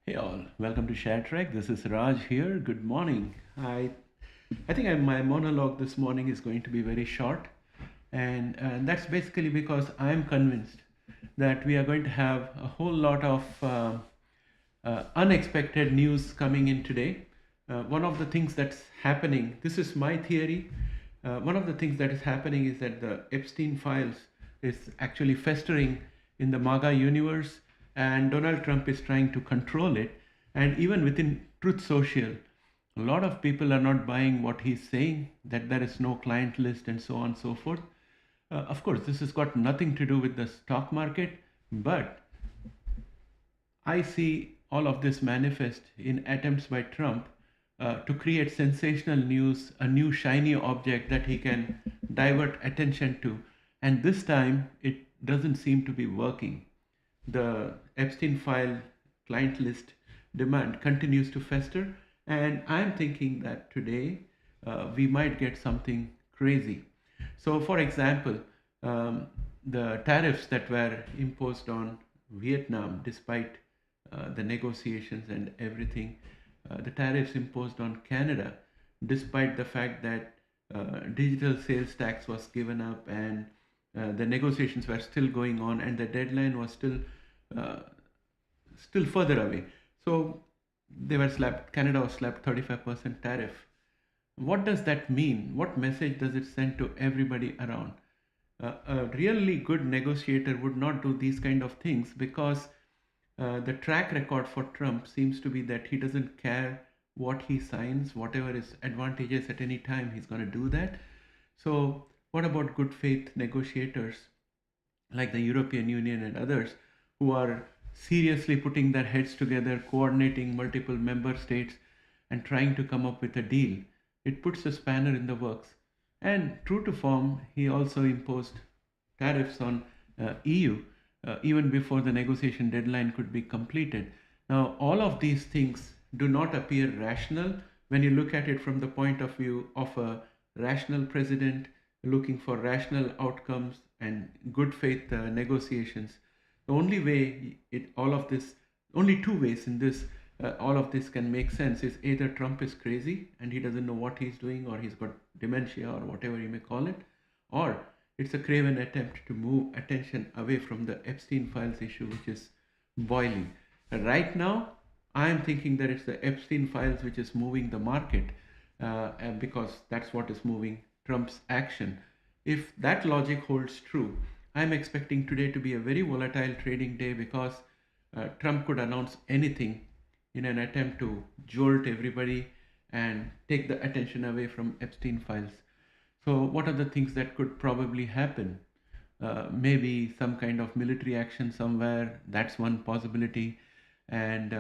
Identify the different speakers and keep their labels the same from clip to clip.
Speaker 1: Hey all, welcome to ShareTreck. This is Raj here. Good morning. I think my monologue this morning is going to be very short, and that's basically because I am convinced that we are going to have a whole lot of unexpected news coming in today. One of the things that's happening, this is my theory. One of the things that is happening is that the Epstein files is actually festering in the MAGA universe, and Donald Trump is trying to control it. And even within Truth Social, a lot of people are not buying what he's saying, that there is no client list and so on and so forth. Of course, this has got nothing to do with the stock market, but I see all of this manifest in attempts by Trump to create sensational news, a new shiny object that he can divert attention to. And this time, it doesn't seem to be working. The Epstein file client list demand continues to fester, and I'm thinking that today we might get something crazy. So, for example, the tariffs that were imposed on Vietnam, despite the negotiations and everything, the tariffs imposed on Canada, despite the fact that digital sales tax was given up and the negotiations were still going on and the deadline was uh, still further away. So they were slapped. Canada was slapped 35% tariff. What does that mean? What message does it send to everybody around? A really good negotiator would not do these kind of things because the track record for Trump seems to be that he doesn't care what he signs, whatever is advantageous at any time, he's going to do that. So, what about good faith negotiators like the European Union and others who are seriously putting their heads together, coordinating multiple member states, and trying to come up with a deal? It puts a spanner in the works. And true to form, he also imposed tariffs on EU even before the negotiation deadline could be completed. Now, all of these things do not appear rational when you look at it from the point of view of a rational president looking for rational outcomes and good faith negotiations. The only way all of this, only two ways in this, all of this can make sense is either Trump is crazy and he doesn't know what he's doing, or he's got dementia, or whatever you may call it, or it's a craven attempt to move attention away from the Epstein files issue, which is boiling. Right now, I am thinking that it's the Epstein files which is moving the market, and because that's what is moving Trump's action. If that logic holds true, I'm expecting today to be a very volatile trading day because Trump could announce anything in an attempt to jolt everybody and take the attention away from Epstein files. So, what are the things that could probably happen? Maybe some kind of military action somewhere. That's one possibility. And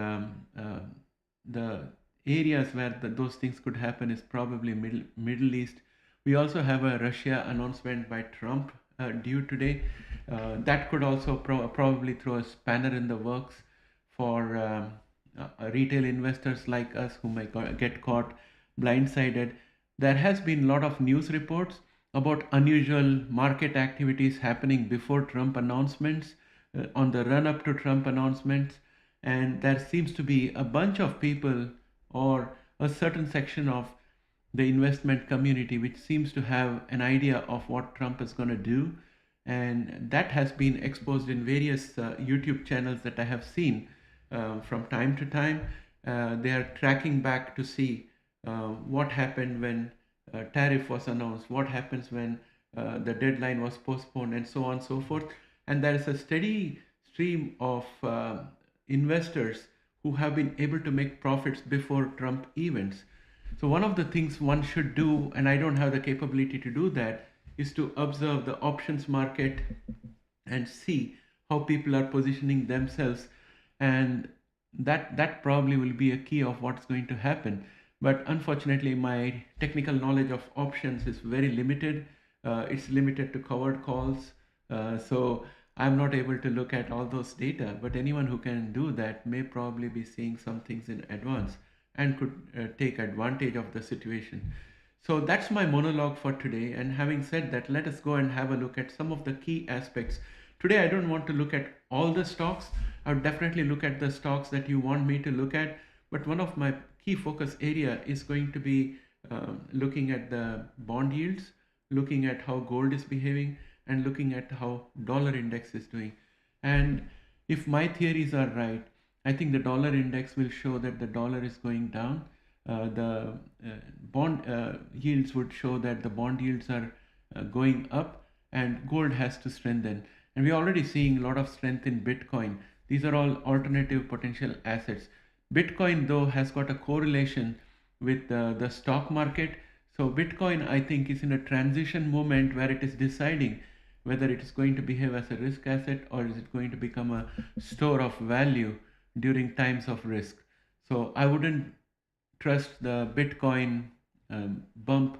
Speaker 1: the areas where those things could happen is probably Middle East. We also have a Russia announcement by Trump due today. That could also probably throw a spanner in the works for retail investors like us who might get caught blindsided. There has been a lot of news reports about unusual market activities happening before Trump announcements, on the run up to Trump announcements, and there seems to be a bunch of people or a certain section of the investment community which seems to have an idea of what Trump is going to do, and that has been exposed in various YouTube channels that I have seen from time to time. They are tracking back to see what happened when tariff was announced, what happens when the deadline was postponed, and so on and so forth. And there is a steady stream of investors who have been able to make profits before Trump events. So, one of the things one should do, and I don't have the capability to do that, is to observe the options market and see how people are positioning themselves, and that probably will be a key of what's going to happen. But unfortunately, my technical knowledge of options is very limited. It's limited to covered calls, so I'm not able to look at all those data. But anyone who can do that may probably be seeing some things in advance and could take advantage of the situation. So that's my monologue for today. And having said that, let us go and have a look at some of the key aspects. Today, I don't want to look at all the stocks. I would definitely look at the stocks that you want me to look at. But one of my key focus area is going to be looking at the bond yields, looking at how gold is behaving, and looking at how dollar index is doing. And if my theories are right, I think the dollar index will show that the dollar is going down. The bond yields would show that the bond yields are going up, and gold has to strengthen. And we're already seeing a lot of strength in Bitcoin. These are all alternative potential assets. Bitcoin, though, has got a correlation with the stock market. So Bitcoin, I think, is in a transition moment where it is deciding whether it is going to behave as a risk asset or is it going to become a store of value during times of risk. So I wouldn't trust the Bitcoin bump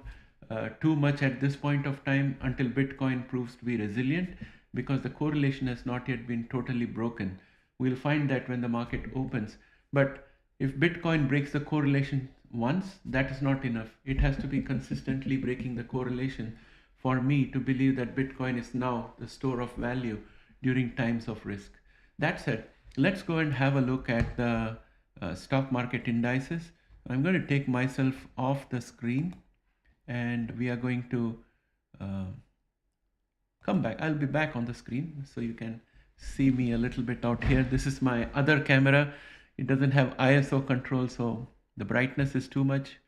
Speaker 1: too much at this point of time until Bitcoin proves to be resilient, because the correlation has not yet been totally broken. We'll find that when the market opens. But if Bitcoin breaks the correlation once, that is not enough. It has to be consistently breaking the correlation for me to believe that Bitcoin is now the store of value during times of risk. That said, let's go and have a look at the stock market indices. I'm going to take myself off the screen and we are going to come back. I'll be back on the screen so you can see me a little bit out here. This is my other camera. It doesn't have ISO control, so the brightness is too much,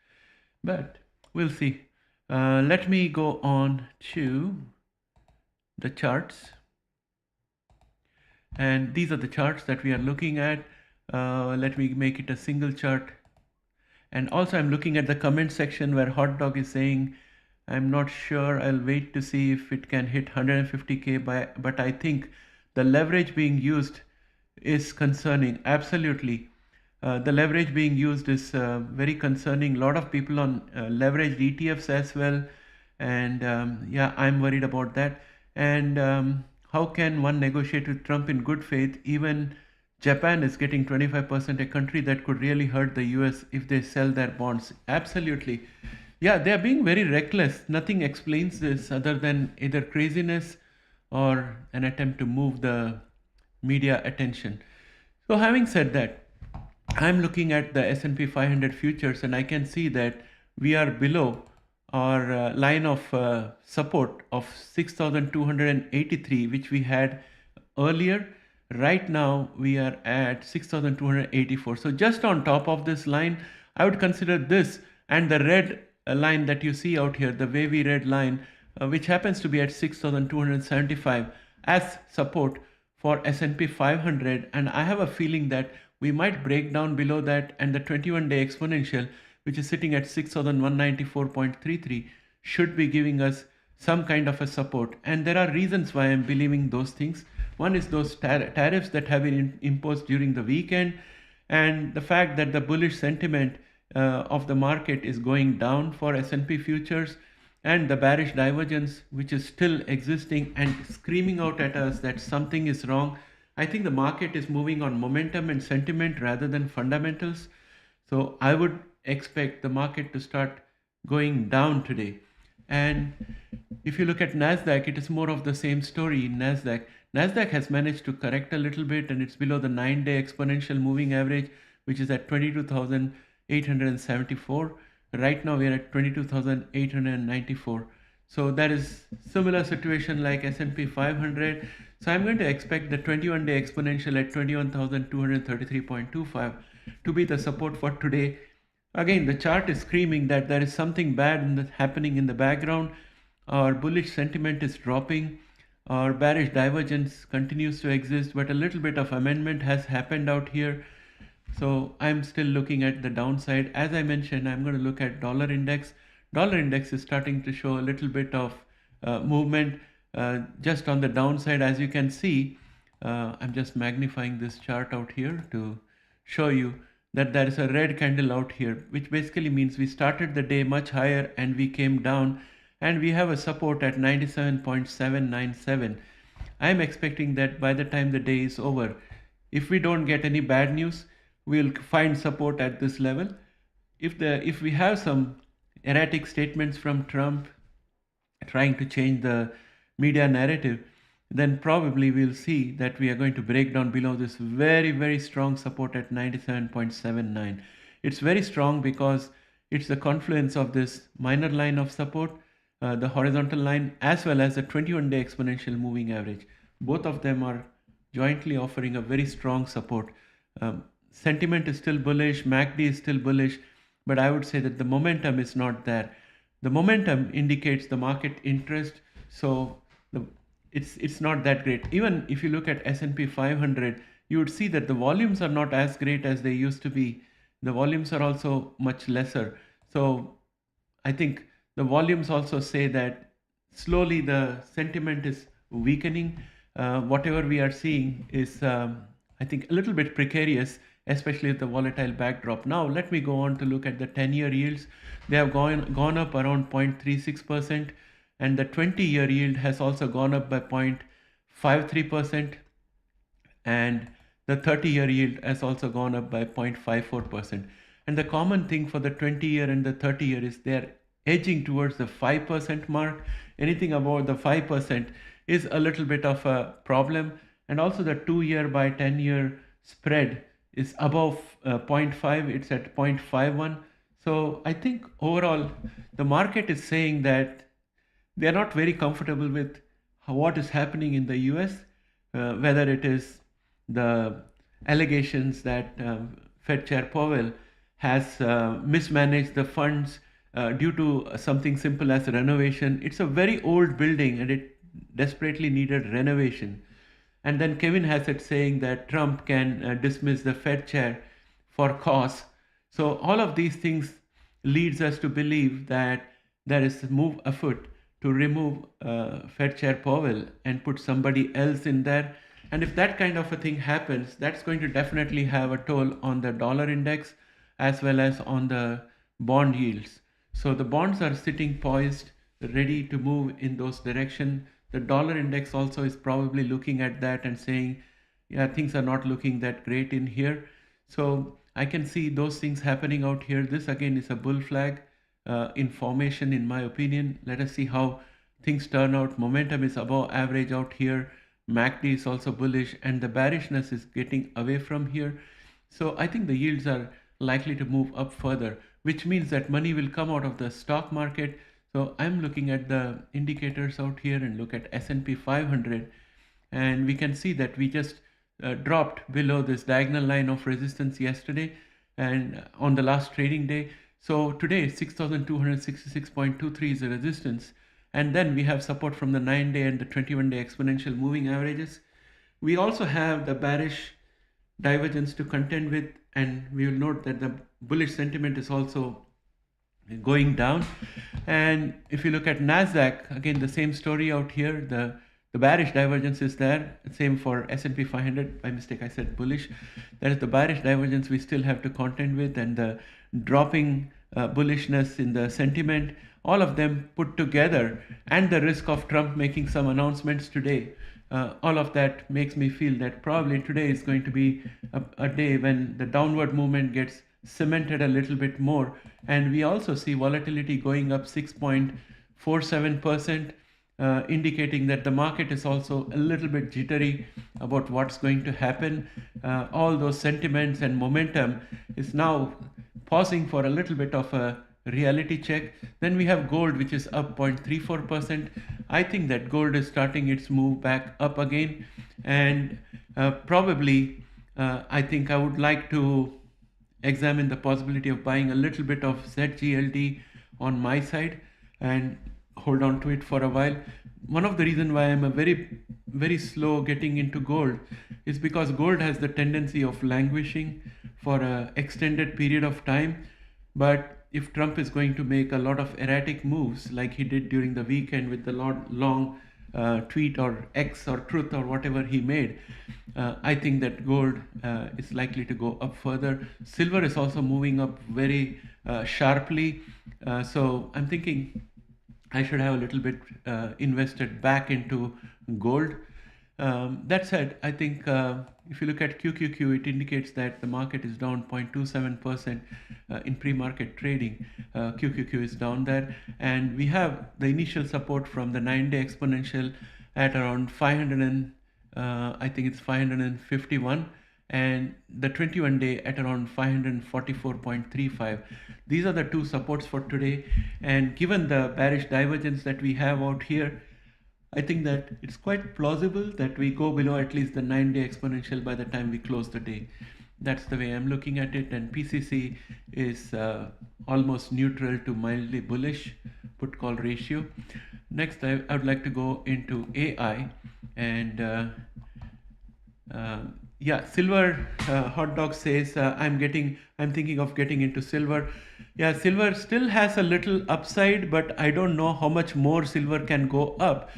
Speaker 1: but we'll see. Let me go on to the charts. And these are the charts that we are looking at. Let me make it a single chart. And also I'm looking at the comment section where Hot Dog is saying, I'm not sure, I'll wait to see if it can hit 150K, but I think the leverage being used is concerning. Absolutely. The leverage being used is very concerning. A lot of people on leveraged ETFs as well. And yeah, I'm worried about that. And how can one negotiate with Trump in good faith? Even Japan is getting 25%, a country that could really hurt the US if they sell their bonds. Absolutely. Yeah, they are being very reckless. Nothing explains this other than either craziness or an attempt to move the media attention. So having said that, I'm looking at the S&P 500 futures and I can see that we are below our line of support of 6,283, which we had earlier. Right now we are at 6,284. So just on top of this line, I would consider this and the red line that you see out here, the wavy red line, which happens to be at 6,275 as support for S&P 500. And I have a feeling that we might break down below that, and the 21-day exponential, which is sitting at 6,194.33, should be giving us some kind of a support. And there are reasons why I'm believing those things. One is those tariffs that have been imposed during the weekend, and the fact that the bullish sentiment of the market is going down for S&P futures, and the bearish divergence which is still existing and screaming out at us that something is wrong. I think the market is moving on momentum and sentiment rather than fundamentals. So I would expect the market to start going down today. And if you look at NASDAQ, it is more of the same story in NASDAQ. NASDAQ has managed to correct a little bit and it's below the 9-day exponential moving average, which is at 22,874. Right now we are at 22,894. So that is similar situation like S&P 500. So I'm going to expect the 21-day exponential at 21,233.25 to be the support for today. Again, the chart is screaming that there is something bad happening in the background. Our bullish sentiment is dropping. Our bearish divergence continues to exist, but a little bit of amendment has happened out here. So I'm still looking at the downside. As I mentioned, I'm going to look at dollar index. Dollar index is starting to show a little bit of movement just on the downside. As you can see, I'm just magnifying this chart out here to show you that there is a red candle out here, which basically means we started the day much higher and we came down, and we have a support at 97.797. I'm expecting that by the time the day is over, if we don't get any bad news, we'll find support at this level. If we have some erratic statements from Trump trying to change the media narrative, then probably we'll see that we are going to break down below this very, very strong support at 97.79. It's very strong because it's the confluence of this minor line of support, the horizontal line, as well as the 21-day exponential moving average. Both of them are jointly offering a very strong support. Sentiment is still bullish, MACD is still bullish, but I would say that the momentum is not there. The momentum indicates the market interest, so it's not that great. Even if you look at S&P 500, you would see that the volumes are not as great as they used to be. The volumes are also much lesser. So I think the volumes also say that slowly the sentiment is weakening. Whatever we are seeing is, I think, a little bit precarious, especially with the volatile backdrop. Now, let me go on to look at the 10-year yields. They have gone up around 0.36%, and the 20-year yield has also gone up by 0.53%, and the 30-year yield has also gone up by 0.54%. And the common thing for the 20-year and the 30-year is they're edging towards the 5% mark. Anything above the 5% is a little bit of a problem. And also the 2-year by 10-year spread is above 0.5, it's at 0.51. So I think overall the market is saying that they're not very comfortable with what is happening in the US, whether it is the allegations that Fed Chair Powell has mismanaged the funds due to something simple as renovation. It's a very old building and it desperately needed renovation. And then Kevin Hassett saying that Trump can dismiss the Fed chair for cause. So all of these things leads us to believe that there is a move afoot to remove Fed Chair Powell and put somebody else in there. And if that kind of a thing happens, that's going to definitely have a toll on the dollar index as well as on the bond yields. So the bonds are sitting poised, ready to move in those direction. The dollar index also is probably looking at that and saying, yeah, things are not looking that great in here. So I can see those things happening out here. This again is a bull flag in formation, in my opinion. Let us see how things turn out. Momentum is above average out here. MACD is also bullish and the bearishness is getting away from here. So I think the yields are likely to move up further, which means that money will come out of the stock market. So I'm looking at the indicators out here and look at S&P 500, and we can see that we just dropped below this diagonal line of resistance yesterday and on the last trading day. So today 6,266.23 is the resistance, and then we have support from the 9-day and the 21-day exponential moving averages. We also have the bearish divergence to contend with, and we will note that the bullish sentiment is also going down. And if you look at Nasdaq, again the same story out here. The bearish divergence is there. Same for S&P 500. By mistake I said bullish. That is the bearish divergence we still have to contend with, and the dropping bullishness in the sentiment. All of them put together, and the risk of Trump making some announcements today. All of that makes me feel that probably today is going to be a day when the downward movement gets cemented a little bit more, and we also see volatility going up 6.47%, indicating that the market is also a little bit jittery about what's going to happen. All those sentiments and momentum is now pausing for a little bit of a reality check. Then we have gold, which is up 0.34%. I think that gold is starting its move back up again, and probably I think I would like to examine the possibility of buying a little bit of ZGLD on my side and hold on to it for a while. One of the reasons why I'm a very slow getting into gold is because gold has the tendency of languishing for an extended period of time. But if Trump is going to make a lot of erratic moves like he did during the weekend with the long tweet or X or truth or whatever he made, I think that gold is likely to go up further. Silver is also moving up very sharply. So I'm thinking I should have a little bit invested back into gold. That said, I think if you look at QQQ, it indicates that the market is down 0.27% in pre-market trading. QQQ is down there, and we have the initial support from the 9-day exponential at around 500 and I think it's 551, and the 21 day at around 544.35. These are the two supports for today, and given the bearish divergence that we have out here, I think that it's quite plausible that we go below at least the 9-day exponential by the time we close the day. That's the way I'm looking at it, and PCC is almost neutral to mildly bullish put call ratio. Next, I would like to go into AI, and yeah, silver. Hot dog says I'm thinking of getting into silver. Yeah, silver still has a little upside, but I don't know how much more silver can go up.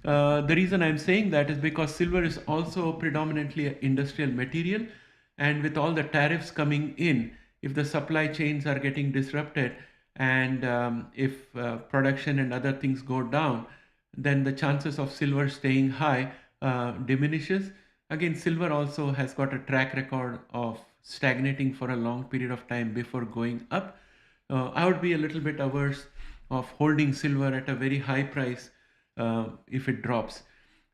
Speaker 1: The reason I'm saying that is because silver is also predominantly an industrial material, and with all the tariffs coming in, if the supply chains are getting disrupted, and if production and other things go down, then the chances of silver staying high diminishes. Again, silver also has got a track record of stagnating for a long period of time before going up. I would be a little bit averse of holding silver at a very high price if it drops.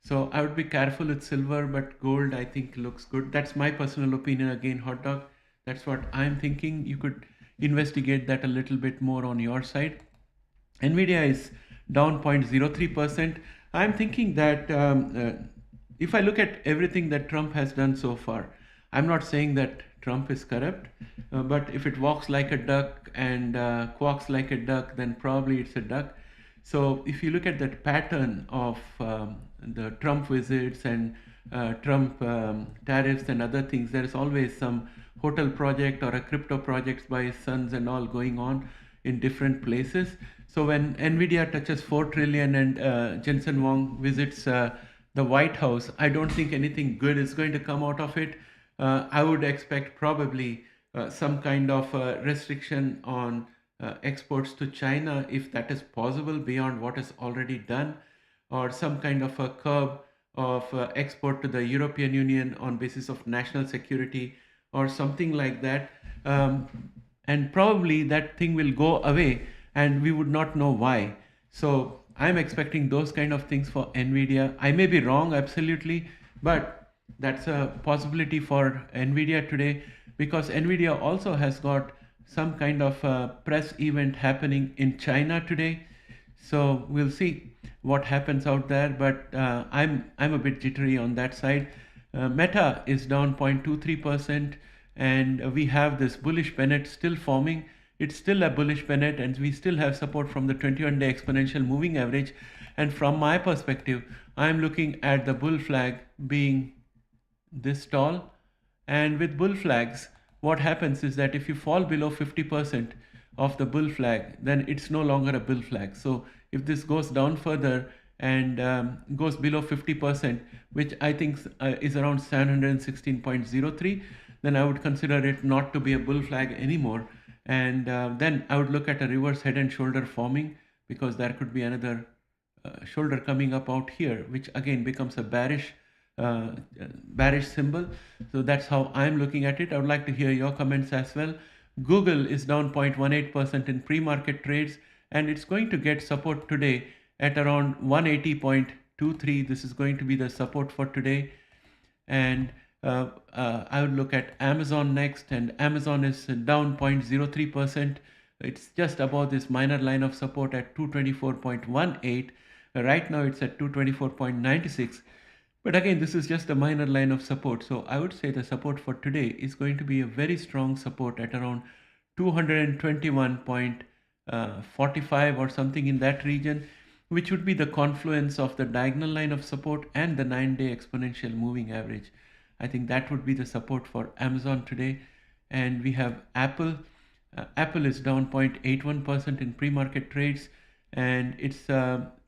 Speaker 1: So I would be careful with silver, but gold I think looks good. That's my personal opinion. Again, hot dog, that's what I'm thinking. You could investigate that a little bit more on your side. NVDA is down 0.03%. I'm thinking that if I look at everything that Trump has done so far, I'm not saying that Trump is corrupt, but if it walks like a duck and quacks like a duck, then probably it's a duck. So if you look at that pattern of the Trump visits and Trump tariffs and other things, there is always some hotel project or a crypto project by his sons and all going on in different places. So when NVIDIA touches 4 trillion and Jensen Huang visits the White House, I don't think anything good is going to come out of it. I would expect probably some kind of restriction on exports to China, if that is possible beyond what is already done, or some kind of a curb of export to the European Union on basis of national security or something like that. And probably that thing will go away and we would not know why. So I'm expecting those kind of things for NVIDIA. I may be wrong, absolutely, but that's a possibility for NVIDIA today, because NVIDIA also has got some kind of press event happening in China today. So we'll see what happens out there, but I'm a bit jittery on that side. Meta is down 0.23%, and we have this bullish pennant still forming. It's still a bullish pennant, and we still have support from the 21-day exponential moving average. And from my perspective, I'm looking at the bull flag being this tall. And with bull flags, what happens is that if you fall below 50% of the bull flag, then it's no longer a bull flag. So if this goes down further and goes below 50%, which I think is around 716.03, then I would consider it not to be a bull flag anymore. And then I would look at a reverse head and shoulder forming, because there could be another shoulder coming up out here, which again becomes a bearish symbol. So that's how I'm looking at it. I would like to hear your comments as well. Google is down 0.18% in pre-market trades, and it's going to get support today at around 180.23. This is going to be the support for today. And I would look at Amazon next, and Amazon is down 0.03%. It's just above this minor line of support at 224.18. Right now it's at 224.96. But again, this is just a minor line of support. So I would say the support for today is going to be a very strong support at around 221.45 or something in that region, which would be the confluence of the diagonal line of support and the 9-day exponential moving average. I think that would be the support for Amazon today. And we have Apple. Apple is down 0.81% in pre-market trades, and it's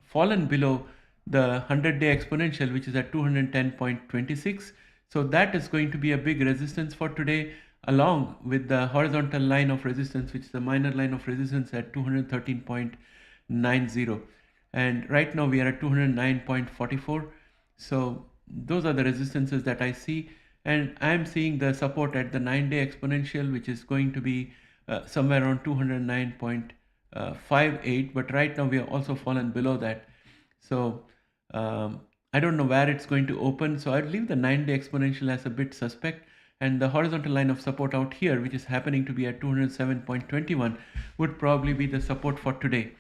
Speaker 1: fallen below the 100-day exponential, which is at 210.26. So that is going to be a big resistance for today, along with the horizontal line of resistance, which is the minor line of resistance at 213.90. And right now we are at 209.44. So those are the resistances that I see. And I'm seeing the support at the 9-day exponential, which is going to be somewhere around 209.58. But right now we have also fallen below that. So I don't know where it's going to open, so I'd leave the 9-day exponential as a bit suspect. And the horizontal line of support out here, which is happening to be at 207.21, would probably be the support for today.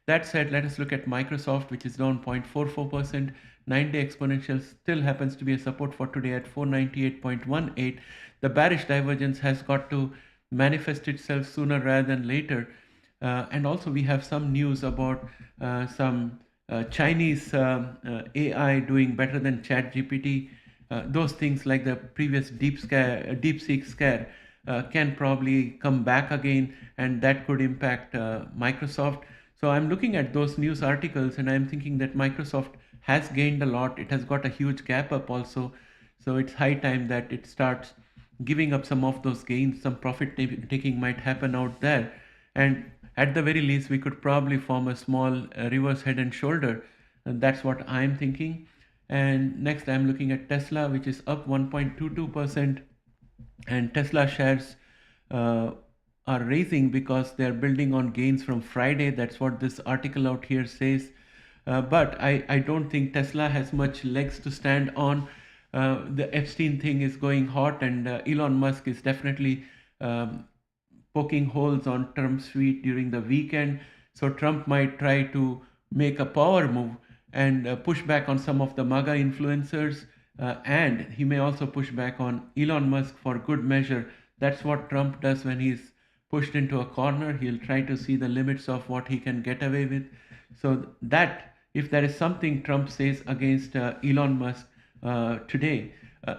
Speaker 1: That said, let us look at Microsoft, which is down 0.44%. 9-day exponential still happens to be a support for today at 498.18. The bearish divergence has got to manifest itself sooner rather than later. And also we have some news about some Chinese AI doing better than ChatGPT. Those things like the previous DeepSeek scare can probably come back again, and that could impact Microsoft. So I'm looking at those news articles and I'm thinking that Microsoft has gained a lot. It has got a huge gap up also. So it's high time that it starts giving up some of those gains. Some profit taking might happen out there. And at the very least, we could probably form a small reverse head and shoulder. And that's what I'm thinking. And next, I'm looking at Tesla, which is up 1.22%. And Tesla shares are raising because they're building on gains from Friday. That's what this article out here says. But I don't think Tesla has much legs to stand on. The Epstein thing is going hot, and Elon Musk is definitely poking holes on Trump's tweet during the weekend. So Trump might try to make a power move and push back on some of the MAGA influencers. And he may also push back on Elon Musk for good measure. That's what Trump does when he's pushed into a corner. He'll try to see the limits of what he can get away with. So that, if there is something Trump says against Elon Musk today,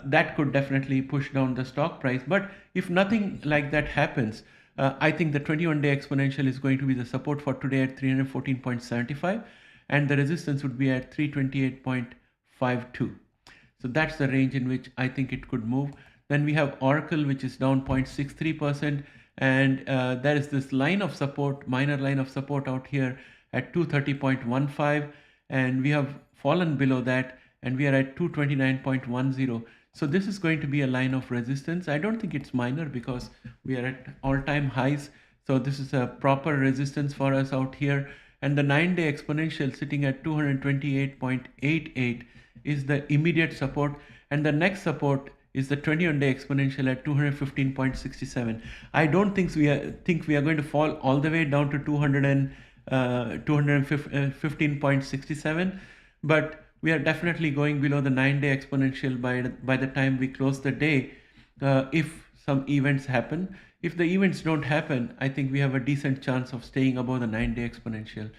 Speaker 1: that could definitely push down the stock price. But if nothing like that happens, I think the 21-day exponential is going to be the support for today at 314.75, and the resistance would be at 328.52. So that's the range in which I think it could move. Then we have Oracle, which is down 0.63%, and there is this line of support, minor line of support out here at 230.15, and we have fallen below that, and we are at 229.10. So this is going to be a line of resistance. I don't think it's minor because we are at all-time highs. So this is a proper resistance for us out here. And the 9-day exponential sitting at 228.88 is the immediate support. And the next support is the 21-day exponential at 215.67. I don't think we are going to fall all the way down to 215.67, but we are definitely going below the 9-day exponential by the time we close the day, if some events happen. If the events don't happen, I think we have a decent chance of staying above the 9-day exponential.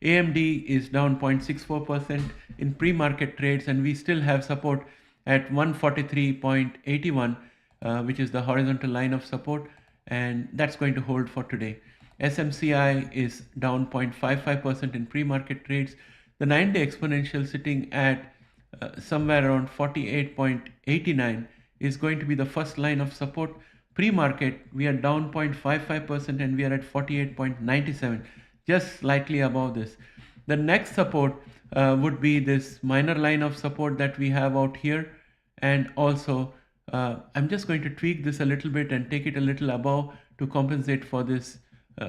Speaker 1: AMD is down 0.64% in pre-market trades, and we still have support at 143.81, which is the horizontal line of support, and that's going to hold for today. SMCI is down 0.55% in pre-market trades. The 9-day exponential sitting at somewhere around 48.89 is going to be the first line of support. Pre-market, we are down 0.55% and we are at 48.97, just slightly above this. The next support would be this minor line of support that we have out here. And also, I'm just going to tweak this a little bit and take it a little above to compensate for this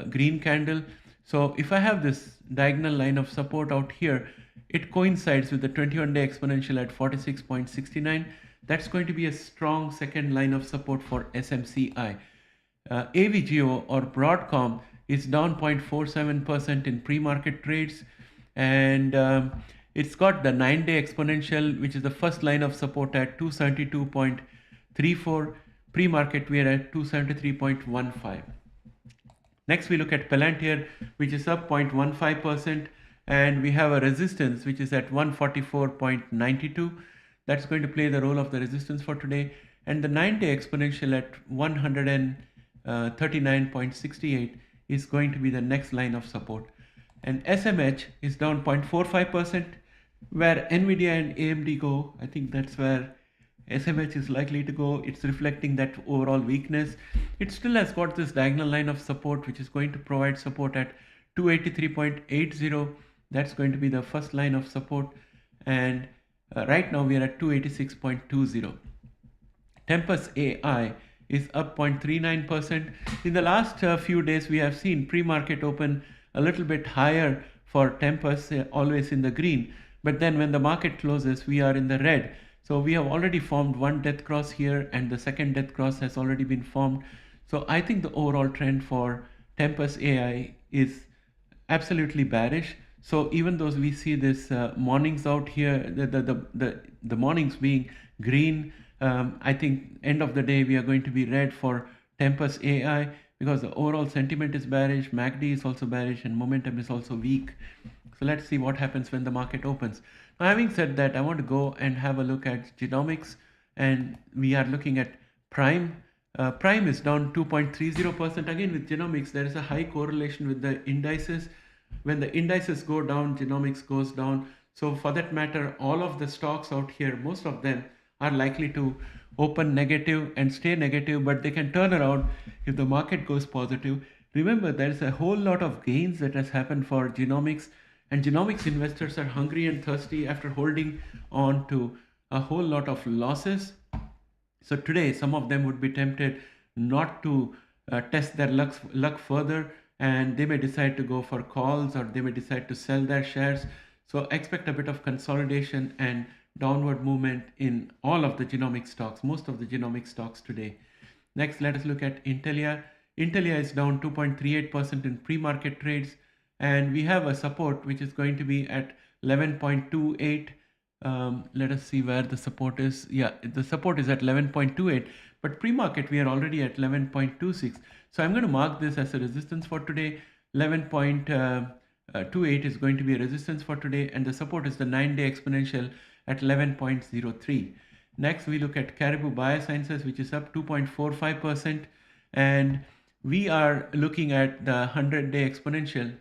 Speaker 1: green candle. So if I have this diagonal line of support out here, it coincides with the 21-day exponential at 46.69. That's going to be a strong second line of support for SMCI. AVGO or Broadcom is down 0.47% in pre-market trades, and it's got the 9-day exponential, which is the first line of support at 272.34. Pre-market we are at 273.15. Next, we look at Palantir, which is up 0.15%, and we have a resistance which is at 144.92. That's going to play the role of the resistance for today. And the 9-day exponential at 139.68 is going to be the next line of support. And SMH is down 0.45%, where NVDA and AMD go. I think that's where SMH is likely to go. It's reflecting that overall weakness. It still has got this diagonal line of support, which is going to provide support at 283.80. That's going to be the first line of support. And right now we are at 286.20. Tempus AI is up 0.39%. In the last few days, we have seen pre-market open a little bit higher for Tempus, always in the green. But then when the market closes, we are in the red. So we have already formed one death cross here, and the second death cross has already been formed. So I think the overall trend for Tempus AI is absolutely bearish. So even though we see this mornings out here, the mornings being green, I think end of the day we are going to be red for Tempus AI, because the overall sentiment is bearish, MACD is also bearish, and momentum is also weak. So let's see what happens when the market opens. Now, having said that, I want to go and have a look at Genomics, and we are looking at Prime. Prime is down 2.30%. Again, with Genomics, there is a high correlation with the indices. When the indices go down, Genomics goes down. So for that matter, all of the stocks out here, most of them are likely to open negative and stay negative, but they can turn around if the market goes positive. Remember, there's a whole lot of gains that has happened for Genomics, and Genomics investors are hungry and thirsty after holding on to a whole lot of losses. So today, some of them would be tempted not to test their luck further, and they may decide to go for calls, or they may decide to sell their shares. So expect a bit of consolidation and downward movement in all of the genomic stocks, most of the genomic stocks today. Next, let us look at Intelia. Intelia is down 2.38% in pre-market trades, and we have a support which is going to be at 11.28. Let us see where the support is. Yeah, the support is at 11.28, but pre-market we are already at 11.26. So I'm going to mark this as a resistance for today. 11.28 is going to be a resistance for today, and the support is the 9-day exponential at 11.03. Next, we look at Caribou Biosciences, which is up 2.45%, and we are looking at the 200-day exponential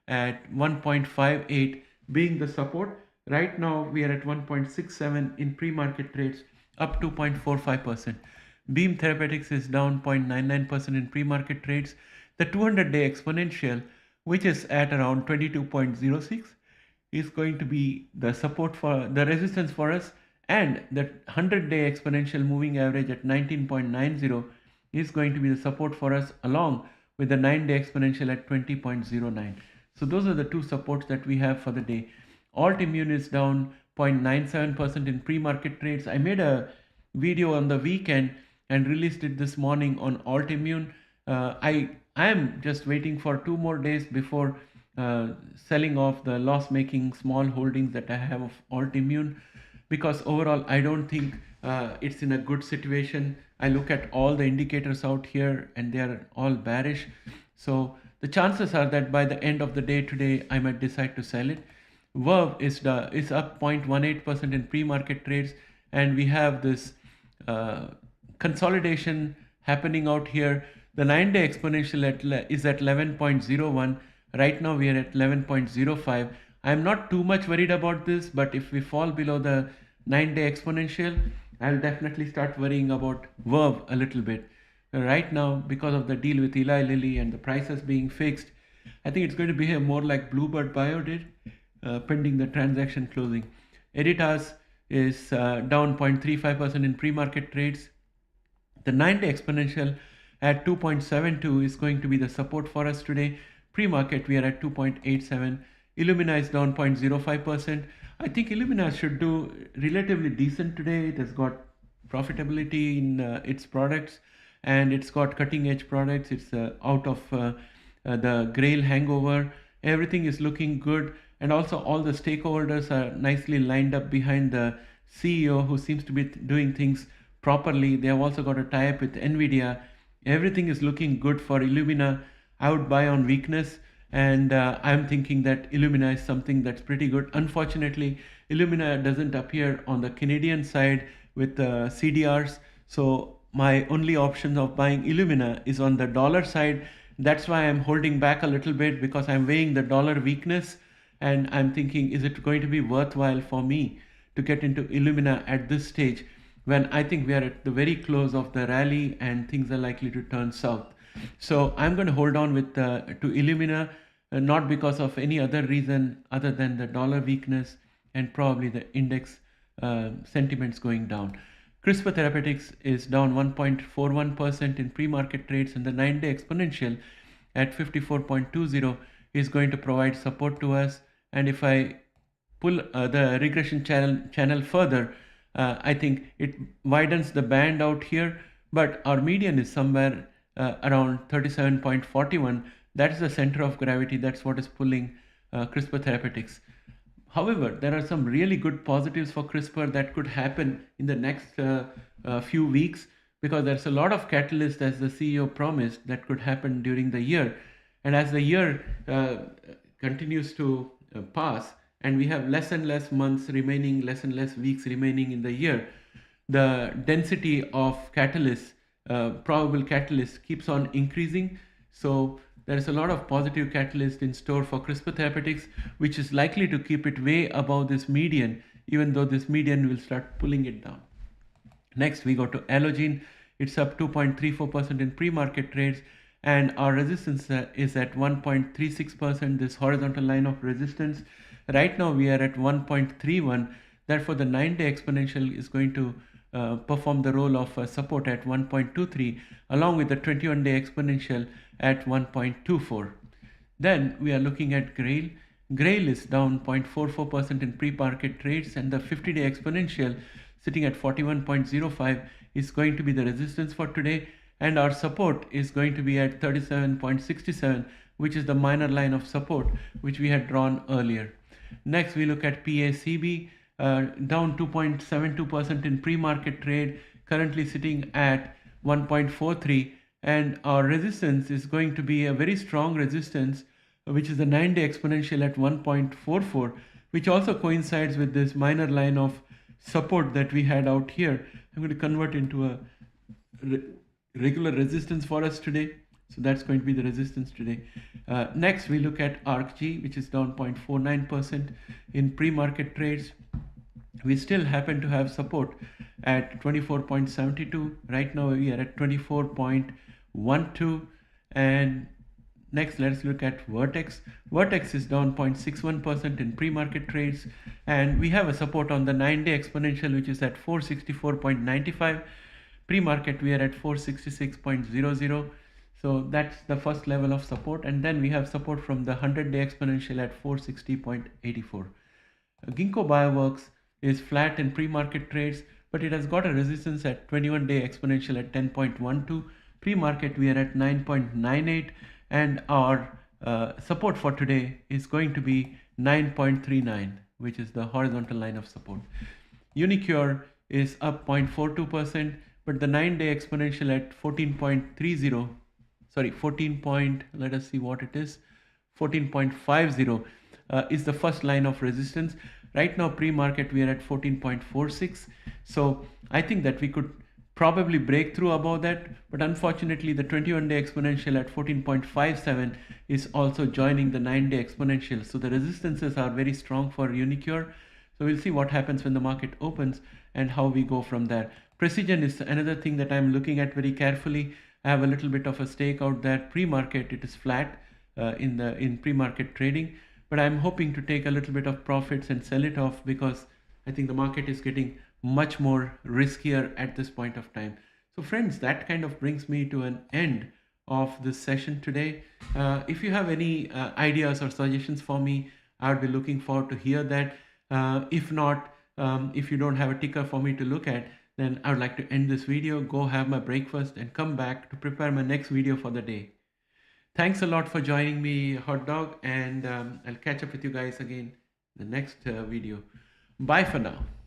Speaker 1: at 1.58 being the support. Right now, we are at 1.67 in pre-market trades, up 2.45%. Beam Therapeutics is down 0.99% in pre-market trades. The 200-day exponential, which is at around 22.06, is going to be the support for the resistance for us, and the 100-day exponential moving average at 19.90 is going to be the support for us, along with the 9-day exponential at 20.09. So those are the two supports that we have for the day. Altimmune is down 0.97% in pre-market trades. I made a video on the weekend and released it this morning on Altimmune. I am just waiting for 2 more days before selling off the loss-making small holdings that I have of Altimmune, because overall I don't think it's in a good situation. I look at all the indicators out here and they are all bearish. So the chances are that by the end of the day today, I might decide to sell it. Verve is up 0.18% in pre-market trades, and we have this consolidation happening out here. The 9-day exponential is at 11.01. Right now we are at 11.05. I'm not too much worried about this, but if we fall below the 9-day exponential, I'll definitely start worrying about Verve a little bit. Right now, because of the deal with Eli Lilly and the prices being fixed, I think it's going to behave more like Bluebird Bio did, pending the transaction closing. Editas is down 0.35% in pre-market trades. The 9-day exponential at 2.72 is going to be the support for us today. Pre-market, we are at 2.87. Illumina is down 0.05%. I think Illumina should do relatively decent today. It has got profitability in its products, and it's got cutting-edge products. It's out of the Grail hangover. Everything is looking good, and also all the stakeholders are nicely lined up behind the CEO, who seems to be doing things properly. They have also got a tie-up with NVDA. Everything is looking good for Illumina. I would buy on weakness, and I'm thinking that Illumina is something that's pretty good. Unfortunately, Illumina doesn't appear on the Canadian side with CDRs, so my only option of buying Illumina is on the dollar side. That's why I'm holding back a little bit, because I'm weighing the dollar weakness, and I'm thinking, is it going to be worthwhile for me to get into Illumina at this stage, when I think we are at the very close of the rally and things are likely to turn south. So I'm going to hold on with to Illumina, not because of any other reason other than the dollar weakness and probably the index sentiments going down. CRISPR Therapeutics is down 1.41% in pre-market trades, and the 9-day exponential at 54.20 is going to provide support to us. and if I pull the regression channel further, I think it widens the band out here, but our median is somewhere around 37.41. That's the center of gravity. That's what is pulling CRISPR therapeutics. However, there are some really good positives for CRISPR that could happen in the next few weeks, because there's a lot of catalyst, as the CEO promised, that could happen during the year. And as the year continues to pass, and we have less and less months remaining, less and less weeks remaining in the year, the density of catalysts, probable catalysts, keeps on increasing. So there is a lot of positive catalyst in store for CRISPR therapeutics, which is likely to keep it way above this median, even though this median will start pulling it down. Next, we go to Allogene. It's up 2.34% in pre-market trades, and our resistance is at 1.36%, this horizontal line of resistance. Right now, we are at 1.31. Therefore, the 9-day exponential is going to perform the role of support at 1.23, along with the 21-day exponential at 1.24. Then we are looking at Grail. Grail is down 0.44% in pre-market trades, and the 50-day exponential sitting at 41.05 is going to be the resistance for today, and our support is going to be at 37.67, which is the minor line of support which we had drawn earlier. Next, we look at PACB, down 2.72% in pre-market trade, currently sitting at 1.43, and our resistance is going to be a very strong resistance, which is the 9-day exponential at 1.44, which also coincides with this minor line of support that we had out here. I'm going to convert into a regular resistance for us today. So that's going to be the resistance today. Next, we look at ARCG, which is down 0.49% in pre-market trades. We still happen to have support at 24.72. Right now, we are at 24.12. And next, let's look at Vertex. Vertex is down 0.61% in pre-market trades. And we have a support on the 9-day exponential, which is at 464.95. Pre-market, we are at 466.00. So that's the first level of support. And then we have support from the 100-day exponential at 460.84. Ginkgo Bioworks is flat in pre-market trades, but it has got a resistance at 21-day exponential at 10.12. Pre-market, we are at 9.98. And our support for today is going to be 9.39, which is the horizontal line of support. Unicure is up 0.42%, but the 9-day exponential at 14.30, let us see what it is, 14.50 is the first line of resistance. Right now, pre-market, we are at 14.46. So I think that we could probably break through above that, but unfortunately, the 21-day exponential at 14.57 is also joining the 9-day exponential. So the resistances are very strong for Unicure. So we'll see what happens when the market opens and how we go from there. Precision is another thing that I'm looking at very carefully. I have a little bit of a stake out there. Pre-market, it is flat in pre-market trading, but I'm hoping to take a little bit of profits and sell it off, because I think the market is getting much more riskier at this point of time. So friends, that kind of brings me to an end of this session today. If you have any ideas or suggestions for me, I would be looking forward to hear that. If not, if you don't have a ticker for me to look at, then I would like to end this video, go have my breakfast, and come back to prepare my next video for the day. Thanks a lot for joining me, Hot Dog, and I'll catch up with you guys again in the next video. Bye for now.